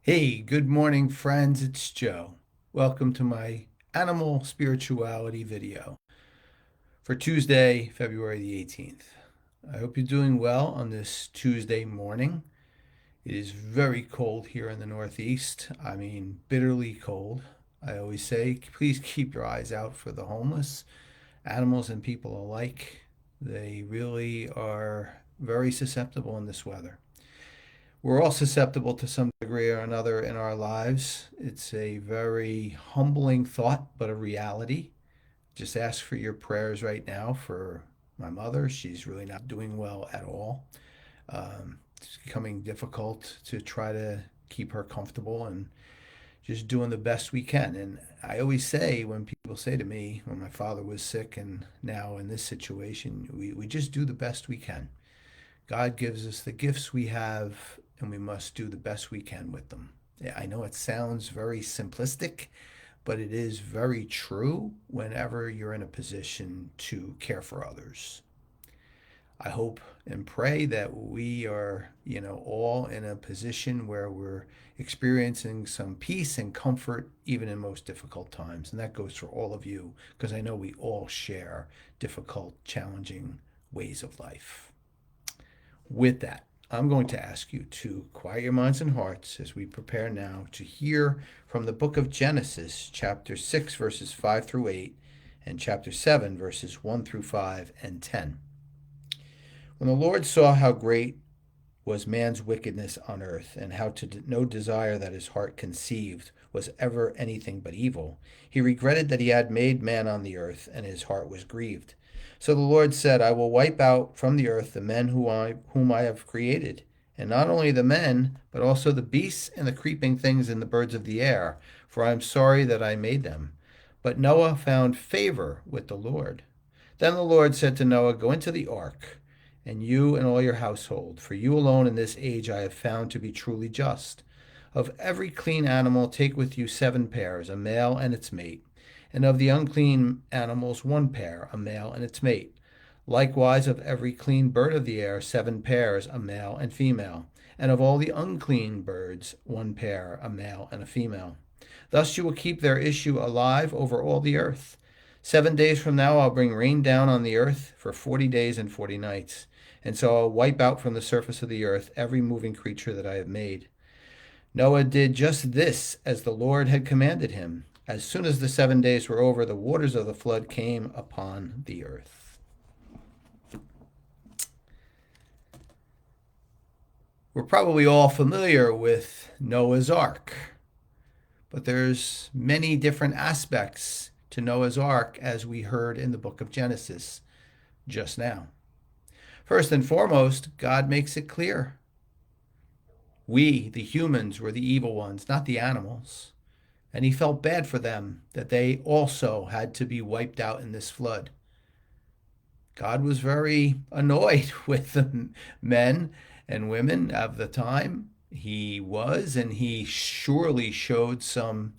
Hey, good morning, friends. It's Joe. Welcome to my animal spirituality video for Tuesday, February the 18th. I hope you're doing well on this Tuesday morning. It is very cold here in the Northeast. I mean, bitterly cold. I always say, please keep your eyes out for the homeless, animals and people alike. They really are very susceptible in this weather. We're all susceptible to some degree or another in our lives. It's a very humbling thought, but a reality. Just ask for your prayers right now for my mother. She's really not doing well at all. It's becoming difficult to try to keep her comfortable and just doing the best we can. And I always say, when people say to me, when my father was sick and now in this situation, we just do the best we can. God gives us the gifts we have, and we must do the best we can with them. Yeah, I know it sounds very simplistic, but it is very true whenever you're in a position to care for others. I hope and pray that we are, all in a position where we're experiencing some peace and comfort even in most difficult times. And that goes for all of you, because I know we all share difficult, challenging ways of life. With that, I'm going to ask you to quiet your minds and hearts as we prepare now to hear from the book of Genesis, chapter 6, verses 5 through 8, and chapter 7, verses 1 through 5 and 10. When the Lord saw how great was man's wickedness on earth, and how no desire that his heart conceived was ever anything but evil, he regretted that he had made man on the earth, and his heart was grieved. So the Lord said, I will wipe out from the earth the men whom I have created, and not only the men, but also the beasts and the creeping things and the birds of the air, for I am sorry that I made them. But Noah found favor with the Lord. Then the Lord said to Noah, Go into the ark, and you and all your household, for you alone in this age I have found to be truly just. Of every clean animal take with you 7 pairs, a male and its mate, and of the unclean animals 1 pair, a male and its mate. Likewise of every clean bird of the air 7 pairs, a male and female, and of all the unclean birds 1 pair, a male and a female. Thus you will keep their issue alive over all the earth. 7 days from now I'll bring rain down on the earth for 40 days and 40 nights. And so I'll wipe out from the surface of the earth every moving creature that I have made. Noah did just this as the Lord had commanded him. As soon as the 7 days were over, the waters of the flood came upon the earth. We're probably all familiar with Noah's Ark, but there's many different aspects to Noah's Ark, as we heard in the book of Genesis just now. First and foremost, God makes it clear. We, the humans, were the evil ones, not the animals. And he felt bad for them that they also had to be wiped out in this flood. God was very annoyed with the men and women of the time. He was, and he surely showed some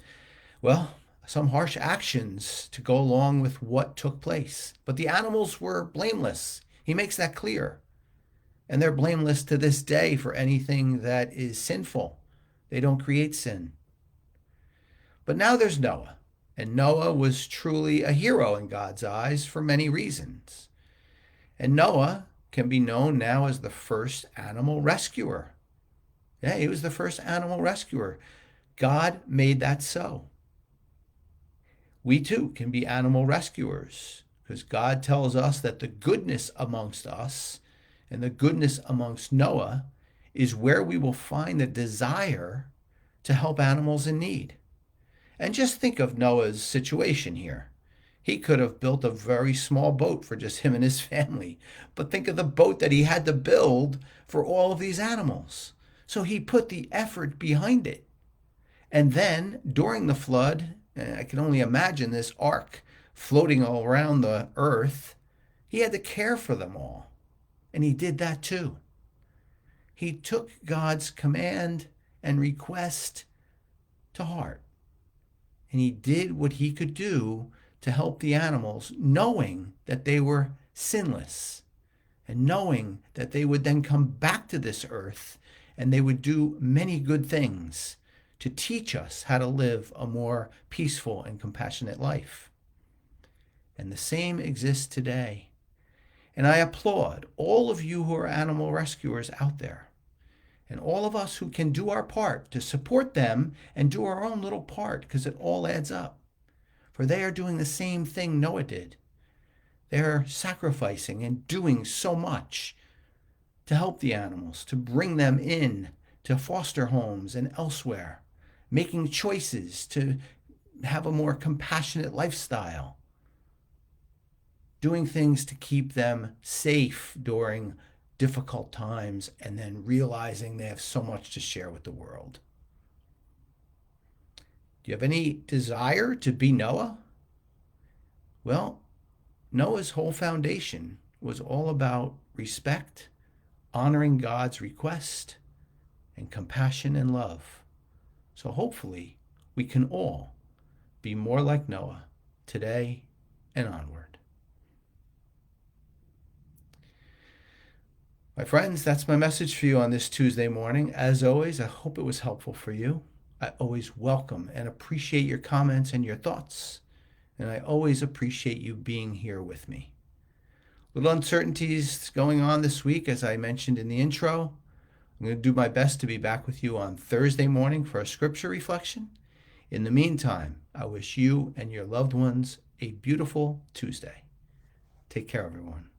harsh actions to go along with what took place. But the animals were blameless. He makes that clear. And they're blameless to this day for anything that is sinful. They don't create sin. But now there's Noah. And Noah was truly a hero in God's eyes for many reasons. And Noah can be known now as the first animal rescuer. Yeah, he was the first animal rescuer. God made that so. We too can be animal rescuers, because God tells us that the goodness amongst us and the goodness amongst Noah is where we will find the desire to help animals in need. And just think of Noah's situation here. He could have built a very small boat for just him and his family, but think of the boat that he had to build for all of these animals. So he put the effort behind it. And then during the flood, I can only imagine this ark floating all around the earth, he had to care for them all. And he did that too. He took God's command and request to heart. And he did what he could do to help the animals, knowing that they were sinless and knowing that they would then come back to this earth and they would do many good things to teach us how to live a more peaceful and compassionate life. And the same exists today. And I applaud all of you who are animal rescuers out there, and all of us who can do our part to support them and do our own little part, because it all adds up. For they are doing the same thing Noah did. They're sacrificing and doing so much to help the animals, to bring them in to foster homes and elsewhere, making choices to have a more compassionate lifestyle, doing things to keep them safe during difficult times, and then realizing they have so much to share with the world. Do you have any desire to be Noah? Well, Noah's whole foundation was all about respect, honoring God's request, and compassion and love. So hopefully we can all be more like Noah today and onward. My friends, that's my message for you on this Tuesday morning. As always, I hope it was helpful for you. I always welcome and appreciate your comments and your thoughts. And I always appreciate you being here with me. Little uncertainties going on this week, as I mentioned in the intro. I'm going to do my best to be back with you on Thursday morning for a scripture reflection. In the meantime, I wish you and your loved ones a beautiful Tuesday. Take care, everyone.